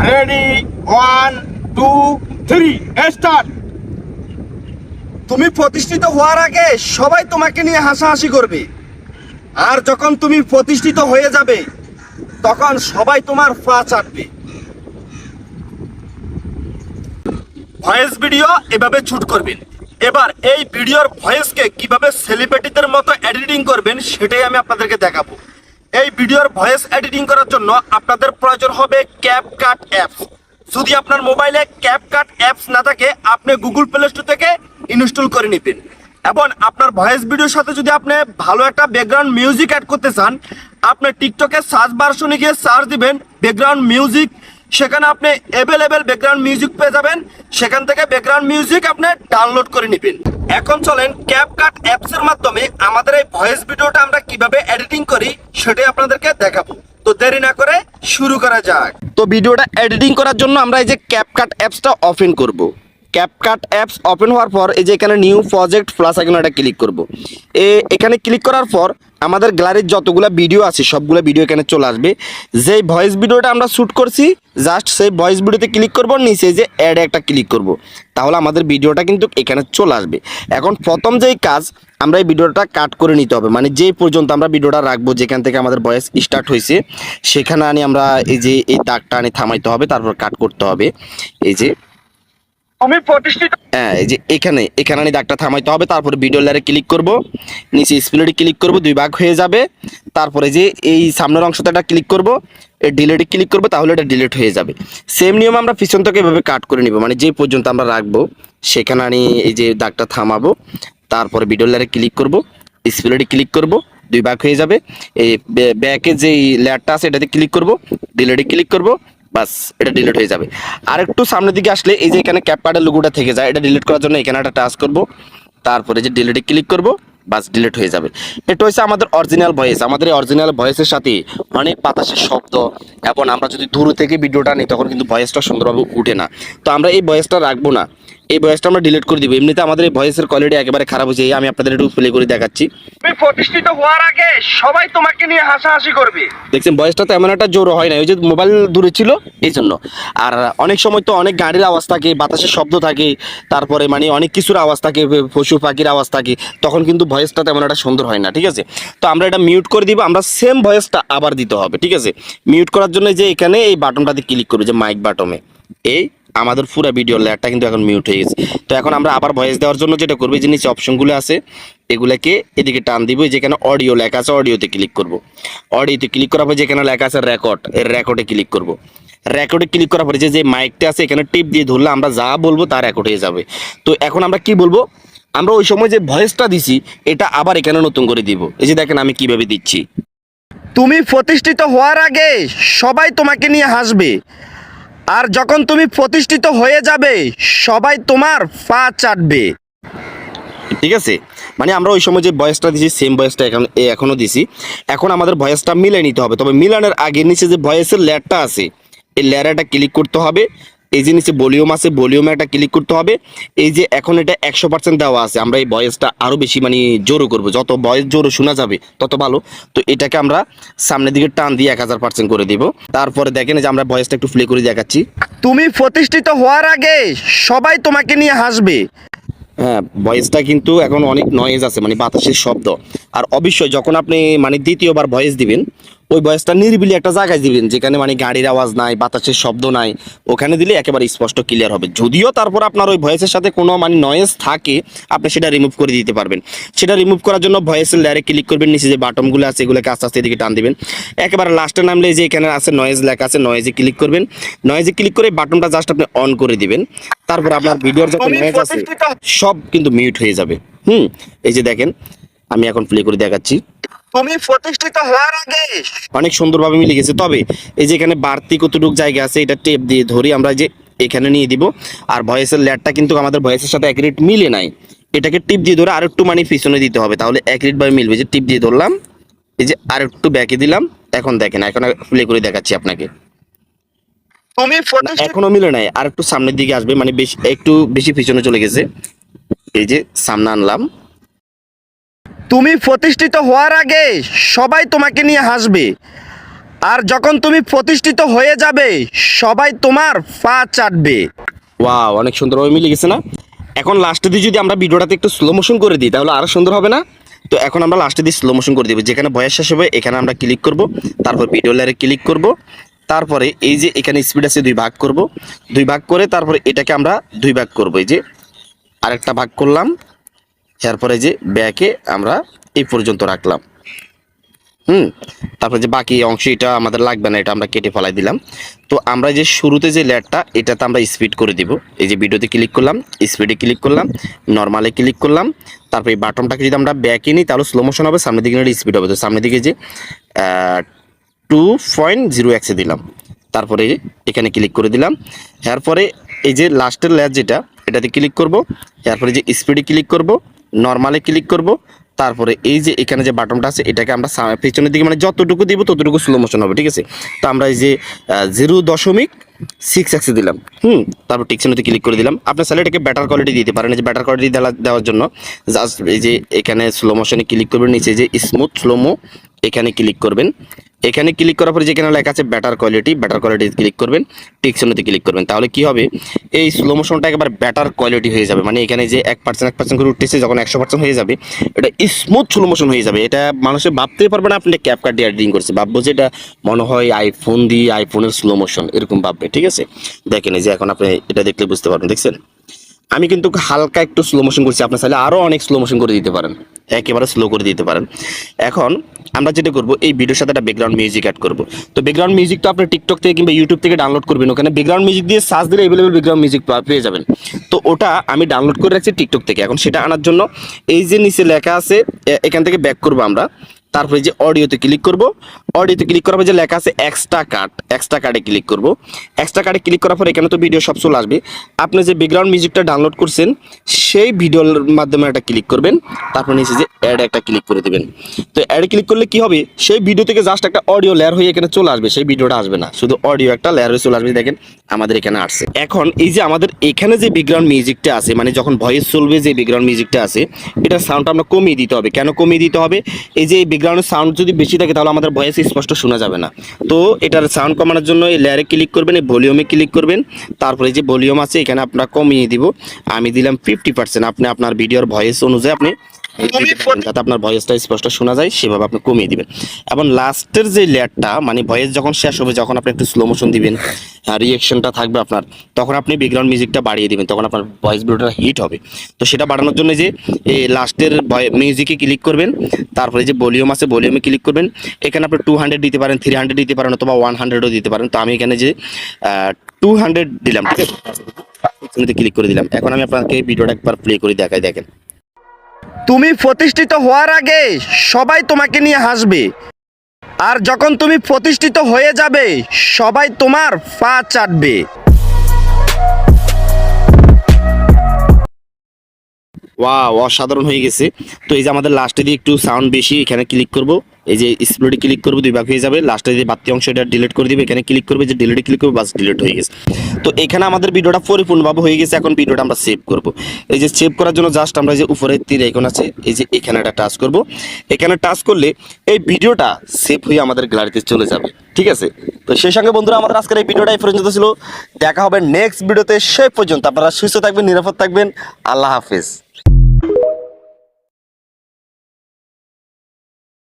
Ready 1 2 3 start. তুমি প্রতিষ্ঠিত হওয়ার আগে সবাই তোমাকে নিয়ে হাসাহাসি করবে, আর যখন তুমি প্রতিষ্ঠিত হয়ে যাবে তখন সবাই তোমার পা চাটবে। ভয়েস ভিডিও এভাবে শুট করবেন। এবার এই ভিডিওর ভয়েসকে কিভাবে সেলিব্রিটিদের মতো এডিটিং করবেন সেটাই আমি আপনাদেরকে দেখাবো। এই ভিডিওর ভয়েস এডিটিং করার জন্য আপনাদের প্রয়োজন হবে ক্যাপকাট অ্যাপস। যদি আপনার মোবাইলে ক্যাপকাট অ্যাপস না থাকে আপনি গুগল প্লে স্টোর থেকে ইনস্টল করে নেবেন। এবং আপনার ভয়েস ভিডিওর সাথে যদি আপনি ভালো একটা ব্যাকগ্রাউন্ড মিউজিক অ্যাড করতে চান, আপনি টিকটকে সার্চ বারশনে গিয়ে সার্চ দিবেন ব্যাকগ্রাউন্ড মিউজিক, সেখানে আপনি অ্যাভেলেবেল ব্যাকগ্রাউন্ড মিউজিক পেয়ে যাবেন। সেখান থেকে ব্যাকগ্রাউন্ড মিউজিক আপনি ডাউনলোড করে নেবেন। এখন চলেন ক্যাপকাট অ্যাপস এর মাধ্যমে আমাদের এই ভয়েস ভিডিওটা আমরা কিভাবে এডিটিং করি সেটাই আপনাদেরকে দেখাবো। তো দেরি না করে শুরু করা যাক। তো ভিডিওটা এডিটিং করার জন্য আমরা এই যে ক্যাপকাট অ্যাপসটা ওপেন করব। ক্যাপকাট অ্যাপস ওপেন হওয়ার পর এই যে এখানে নিউ প্রজেক্ট প্লাস আইকনে এটা ক্লিক করব। এখানে ক্লিক করার পর আমাদের গ্যালারির যতগুলো ভিডিও আছে সবগুলো ভিডিও এখানে চলে আসবে। যেই ভয়েস ভিডিওটা আমরা শ্যুট করছি জাস্ট সেই ভয়েস ভিডিওতে ক্লিক করব, নিচে যে অ্যাডে একটা ক্লিক করব, তাহলে আমাদের ভিডিওটা কিন্তু এখানে চলে আসবে। এখন প্রথম যেই কাজ, আমরা এই ভিডিওটা কাট করে নিতে হবে, মানে যেই পর্যন্ত আমরা ভিডিওটা রাখবো যেখান থেকে আমাদের ভয়েস স্টার্ট হয়েছে সেখানে আনি আমরা এই যে এই দাগটা আনি থামাইতে হবে, তারপর কাট করতে হবে। এই যে আমি প্রতিষ্ঠিত, হ্যাঁ এই যে এখানে আনি দাগটা থামাইতে হবে, তারপরে ভিডিও লেয়ারে ক্লিক করব, নিচে স্প্লিটে ক্লিক করব, দুই ভাগ হয়ে যাবে। তারপরে যে এই সামনের অংশতে একটা ক্লিক করব, এই ডিলিটে ক্লিক করব, তাহলে এটা ডিলিট হয়ে যাবে। সেম নিয়ম আমরা পিছন থেকে এভাবে কাট করে নিব, মানে যে পর্যন্ত আমরা রাখবো সেখানে আনি এই যে দাগটা থামাবো, তারপরে ভিডিও লেয়ারে ক্লিক করব, স্প্লিটে ক্লিক করব, দুই ভাগ হয়ে যাবে। এই ব্যাকে যে লেয়ারটা আছে এটাতে ক্লিক করব, ডিলিটে ক্লিক করব, বাস এটা ডিলিট হয়ে যাবে। আর একটু সামনের দিকে আসলে এই যে এখানে ক্যাপকাটের লোগোটা থেকে যায়, এটা ডিলিট করার জন্য এখানে একটা টাচ করব, তারপরে যে ডিলিটে ক্লিক করব, বাস ডিলিট হয়ে যাবে। এটা হচ্ছে আমাদের অরিজিনাল ভয়েস। আমাদের এই অরিজিনাল ভয়েসের সাথে অনেক বাতাসের শব্দ, এবং আমরা যদি দূর থেকে ভিডিওটা নিই তখন কিন্তু ভয়েসটা সুন্দরভাবে উঠে না। তো আমরা এই ভয়েসটা রাখবো না, এই ভয়েসটা আমরা ডিলিট করে দিব। এমনিতে আমাদের এই ভয়েসের কোয়ালিটি একেবারে খারাপ হয়েছে। আমি আপনাদের একটু প্লে করে দেখাচ্ছি। তুমি প্রতিষ্ঠিত হওয়ার আগে সবাই তোমাকে নিয়ে হাসাহাসি করবে। দেখছেন ভয়েসটা তো এমন একটা জোর হয় না, ওই যে মোবাইল দূরে ছিল এই জন্য। আর অনেক সময় তো অনেক গাড়ির আওয়াজ থাকে, বাতাসের শব্দ থাকে, তারপরে মানে অনেক কিছুর আওয়াজ থাকে, পশু পাখির আওয়াজ থাকে, তখন কিন্তু ভয়েসটা তেমন একটা সুন্দর হয় না। ঠিক আছে, তো আমরা এটা মিউট করে দিব। আমরা সেম ভয়েসটা আবার দিতে হবে। ঠিক আছে, মিউট করার জন্য যে এখানে এই বাটনটাতে ক্লিক করবো, যে মাইক বাটনে, এই আমাদের পুরো ভিডিও লেয়ারটা কিন্তু এখন মিউট হয়ে গেছে। তো এখন আমরা আবার ভয়েস দেওয়ার জন্য যেটা করবো, যে নিচে অপশনগুলো আছে এগুলাকে এদিকে টান দিব, যেখানে অডিও লেখা আছে অডিওতে ক্লিক করব। অডিওতে ক্লিক করার পর যেখানে লেখা আছে রেকর্ড, এর রেকর্ডে ক্লিক করব। রেকর্ডে ক্লিক করার পরে যে মাইকটা আছে এখানে টিপ দিয়ে ধরলে আমরা যা বলবো তা রেকর্ড হয়ে যাবে। তো এখন আমরা কি বলবো, আমরা ওই সময় যে ভয়েসটা দিছি এটা আবার এখানে নতুন করে দিব। এই যে দেখেন আমি কিভাবে দিচ্ছি। তুমি প্রতিষ্ঠিত হওয়ার আগে সবাই তোমাকে নিয়ে হাসবে, আর যখন তুমি প্রতিষ্ঠিত হয়ে যাবে সবাই তোমার পা চাটবে। ঠিক আছে, মানে আমরা ওই সময় যে ভয়েসটা দিছি সেম ভয়েসটা এখনো দিছি। এখন আমাদের ভয়েসটা মিলিয়ে নিতে হবে। তবে মিলানোর আগে নিচে যে ভয়েসের লেয়ারটা আছে এই লেয়ারে একটা ক্লিক করতে হবে। এই যে নিচে ভলিউম আছে ভলিউমে একটা ক্লিক করতে হবে। এই যে এখন এটা 100% দেওয়া আছে, আমরা এই ভয়েসটা আরও বেশি মানে জোরও করবো, যত ভয়েস জোরও শোনা যাবে তত ভালো। তো এটাকে আমরা সামনের দিকে টান দিয়ে 1000% করে দিব। তারপরে দেখেন যে আমরা ভয়েসটা একটু প্লে করে দেখাচ্ছি। তুমি প্রতিষ্ঠিত হওয়ার আগে সবাই তোমাকে নিয়ে হাসবে। হ্যাঁ, ভয়েসটা কিন্তু এখন অনেক নয়েজ আছে, মানে বাতাসের শব্দ। আর অবশ্যই যখন আপনি মানে দ্বিতীয়বার ভয়েস দিবেন ওই ভয়েসটা নিরিবিলি একটা জায়গায় দিবেন, যেখানে মানে গাড়ির আওয়াজ নাই, বাতাসের শব্দ নাই, ওখানে দিলে একেবারে স্পষ্ট ক্লিয়ার হবে। যদিও তারপর আপনার ওই ভয়েসের সাথে কোনো মানে নয়েজ থাকে আপনি সেটা রিমুভ করে দিতে পারবেন। সেটা রিমুভ করার জন্য ভয়েসের লেয়ারে ক্লিক করবেন, নিচে যে বাটনগুলো আছে এগুলোকে আস্তে আস্তে এদিকে টান দিবেন। একেবারে লাস্টে নামলে যে এখানে আছে নয়েজ লেখা আছে, নয়েজে ক্লিক করবেন। নয়েজে ক্লিক করে বাটনটা জাস্ট আপনি অন করে দিবেন। তারপর আপনার ভিডিওর যত নয়েজ আছে সব কিন্তু মিউট হয়ে যাবে। এই যে দেখেন আমি এখন প্লে করে দেখাচ্ছি। তুমি প্রতিষ্ঠিত হওয়ার আগে অনেক সুন্দরভাবে মিলে গেছে। তবে এই যে এখানে বাড়তি কতটুকু জায়গা আছে এটা টেপ দিয়ে ধরি আমরা যে এখানে নিয়ে দিব। আর ভয়েসের লেয়ারটা কিন্তু আমাদের ভয়েসের সাথে অ্যাকুরেট মিলে নাই, এটাকে টিপ দিয়ে ধরে আরেকটু মানে পিছনে দিতে হবে, তাহলে অ্যাকুরেট ভাবে মিলবে। যে টিপ দিয়ে ধরলাম, এই যে আরেকটু ব্যাকে দিলাম, এখন দেখেন এখন প্লে করে দেখাচ্ছি আপনাকে। তুমি এখনো মিলে নাই, আর একটু সামনের দিকে আসবে, মানে বেশি একটু বেশি পিছনে চলে গেছে। এই যে সামনে আনলাম। তুমি প্রতিষ্ঠিত হওয়ার আগে সবাই তোমাকে নিয়ে হাসবে, আর যখন তুমি প্রতিষ্ঠিত হয়ে যাবে সবাই তোমার পা চাটবে। ওয়াও, অনেক সুন্দর ওই মিলে গেছে না? এখন লাস্টে দিয়ে যদি আমরা ভিডিওটাতে একটু স্লো মোশন করে দিই তাহলে আরো সুন্দর হবে না? তো এখন আমরা লাস্টে দিয়ে স্লো মোশন করে দিব, যেখানে ভয়েস শেষ হবে এখানে আমরা ক্লিক করব, তারপর ভিডিও লেয়ারে ক্লিক করব, তারপরে এই যে এখানে স্পিড আছে 2 ভাগ করব, 2 ভাগ করে তারপরে এটাকে আমরা 2 ভাগ করব, এই যে আরেকটা ভাগ করলাম, এরপরে যে ব্যাকে আমরা এই পর্যন্ত রাখলাম। তারপরে যে বাকি অংশ এটা আমাদের লাগবে না, এটা আমরা কেটে ফেলাই দিলাম। তো আমরা যে শুরুতে যে লেয়ারটা এটাতে আমরা স্পিড করে দিব, এই যে ভিডিওতে ক্লিক করলাম, স্পিডে ক্লিক করলাম, নর্মালে ক্লিক করলাম, তারপরে এই বাটনটাকে যদি আমরা ব্যাকে নিই তাহলে স্লো মোশন হবে, সামনের দিকে নিলে স্পিড হবে। তো সামনের দিকে যে 2.0x দিলাম, তারপরে এখানে ক্লিক করে দিলাম, এরপরে এই যে লাস্টের লেয়ার যেটা এটাতে ক্লিক করব, এরপরে যে স্পিডে ক্লিক করব, নর্মালে ক্লিক করব, তারপরে এই যে এখানে যে বাটনটা আছে এটাকে আমরা পেছনের দিকে মানে যতটুকু দিব ততটুকু স্লো মোশন হবে, ঠিক আছে? তো আমরা এই যে 0.6x দিলাম, তারপর টিকশনতে ক্লিক করে দিলাম। আপনার চাইলে এটাকে বেটার কোয়ালিটি দিতে পারেন, এই যে বেটার কোয়ালিটি দেওয়ার জন্য জাস্ট এই যে এখানে স্লো মোশনে ক্লিক করবেন, নিচে যে স্মুথ স্লোমো এখানে ক্লিক করবেন, এখানে ক্লিক করার পরে যেখানে লেখা আছে বেটার কোয়ালিটি ক্লিক করবেন, টিকশনতে ক্লিক করবেন, তাহলে কি হবে এই স্লো মোশনটা একবার বেটার কোয়ালিটি হয়ে যাবে। মানে এখানে যে 1% করে উঠতেছে যখন 100% হয়ে যাবে এটা স্মুথ স্লো মোশন হয়ে যাবে। এটা মানুষে ভাবতেই পারবে না আপনি ক্যাপকাট দিয়ে এডিটিং করছে, ভাববো যে এটা মনে হয় আইফোনের স্লো মোশন এরকম ভাববে, ঠিক আছে? দেখেন এই যে এখন আপনি এটা দেখলে বুঝতে পারবেন, দেখছেন আমি কিন্তু হালকা একটু স্লো মোশন করছি, আপনার চাইলে আরও অনেক স্লো মোশন করে দিতে পারেন, একেবারে স্লো করে দিতে পারেন। এখন আমরা যেটা করব এই ভিডিওর সাথে একটা ব্যাকগ্রাউন্ড মিউজিক অ্যাড করব। তো ব্যাকগ্রাউন্ড মিউজিকটা আপনি টিকটক থেকে কিংবা ইউটিউব থেকে ডাউনলোড করবেন, ওখানে ব্যাকগ্রাউন্ড মিউজিক দিয়ে সার্চ দিলে অ্যাভেলেবল ব্যাকগ্রাউন্ড মিউজিক পেয়ে যাবেন। তো ওটা আমি ডাউনলোড করে রাখছি টিকটক থেকে। এখন সেটা আনার জন্য এই যে নিচে লেখা আছে এখান থেকে ব্যাক করব আমরা, তারপরে যে অডিওতে ক্লিক করব, অডিওতে ক্লিক করার পর যে লেখা আছে এক্সট্রা কাটে ক্লিক করব। এক্সট্রা কাটে ক্লিক করার পর এখানে তো ভিডিও সব চলে আসবে, আপনি যে ব্যাকগ্রাউন্ড মিউজিকটা ডাউনলোড করছেন সেই ভিডিওর মাধ্যমে একটা ক্লিক করবেন, তারপর নিচে যে অ্যাড একটা ক্লিক করে দিবেন। তো অ্যাড ক্লিক করলে কি হবে সেই ভিডিও থেকে জাস্ট একটা অডিও লেয়ার হয়ে এখানে চলে আসবে, সেই ভিডিওটা আসবে না, শুধু অডিও একটা লেয়ার হয়ে চলে আসবে। দেখেন আমাদের এখানে আসছে। এখন এই যে আমাদের এখানে যে ব্যাকগ্রাউন্ড মিউজিকটা আছে, মানে যখন ভয়েস চলবে যে ব্যাকগ্রাউন্ড মিউজিকটা আছে এটার সাউন্ডটা আমরা কমিয়ে দিতে হবে। কেন কমিয়ে দিতে হবে? এই যে ব্যাকগ্রাউন্ডের সাউন্ড যদি বেশি থাকে তাহলে আমাদের ভয়েস স্পষ্ট শোনা যাবে না। তো এটার সাউন্ড কমানোর জন্য এই লেয়ারে ক্লিক করবেন, এই ভলিউমে ক্লিক করবেন, তারপরে যে ভলিউম আছে এখানে আপনারা কমিয়ে দিব, আমি দিলাম 50%। আপনি আপনার ভিডিওর ভয়েস অনুযায়ী আপনি যাতে আপনার ভয়েসটা স্পষ্ট শোনা যায় সেভাবে আপনি কমিয়ে দিবেন। এবং লাস্টের যে লেয়ারটা মানে ভয়েস যখন শেষ হবে, যখন আপনি একটু স্লো মোশন দিবেন, রিয়েকশনটা থাকবে আপনার, তখন আপনি ব্যাকগ্রাউন্ড মিউজিকটা বাড়িয়ে দিবেন, তখন আপনার ভয়েস ভিডিওটা হিট হবে। তো সেটা বাড়ানোর জন্য যে এই লাস্টের মিউজিকে ক্লিক করবেন, তারপরে যে ভলিউম আছে ভলিউমে ক্লিক করবেন, এখানে আপনি 200 দিতে পারেন, 300 দিতে পারেন, অথবা 100ও দিতে পারেন। তো আমি এখানে যে 200 দিলাম, ঠিক আছে, ক্লিক করে দিলাম। এখন আমি আপনাকে ভিডিওটা একবার প্লে করে দেখাই। দেখেন তুমি প্রতিষ্ঠিত হওয়ার আগে সবাই তোমাকে নিয়ে হাসবে, আর যখন তুমি প্রতিষ্ঠিত হয়ে যাবে সবাই তোমার পা চাটবে। ওয়াও, অসাধারণ হয়ে গেছে। তো এই যে আমাদের লাস্টে দিয়ে একটু সাউন্ড বেশি, এখানে ক্লিক করব, এই যে স্প্লিটে ক্লিক করবো, 2 ভাগ হয়ে যাবে, লাস্টে যে বাড়তি অংশ এটা ডিলিট করে দিবে, এখানে ক্লিক করবে, যে ডিলিটে ক্লিক করবে, বাস ডিলিট হয়ে গেছে। তো এখানে আমাদের ভিডিওটা পরিপূর্ণভাবে হয়ে গেছে। এখন ভিডিওটা আমরা সেভ করব। এই যে সেভ করার জন্য জাস্ট আমরা যে উপরে তীর আইকন আছে এই যে এখানে একটা টাচ করব, এখানে টাচ করলে এই ভিডিওটা সেভ হয়ে আমাদের গ্যালারিতে চলে যাবে, ঠিক আছে? তো সেই সঙ্গে বন্ধুরা আমাদের আজকের এই ভিডিওটা এই পর্যন্ত ছিল। দেখা হবে নেক্সট ভিডিওতে, সেই পর্যন্ত আপনারা সুস্থ থাকবেন, নিরাপদ থাকবেন। আল্লাহ হাফেজ।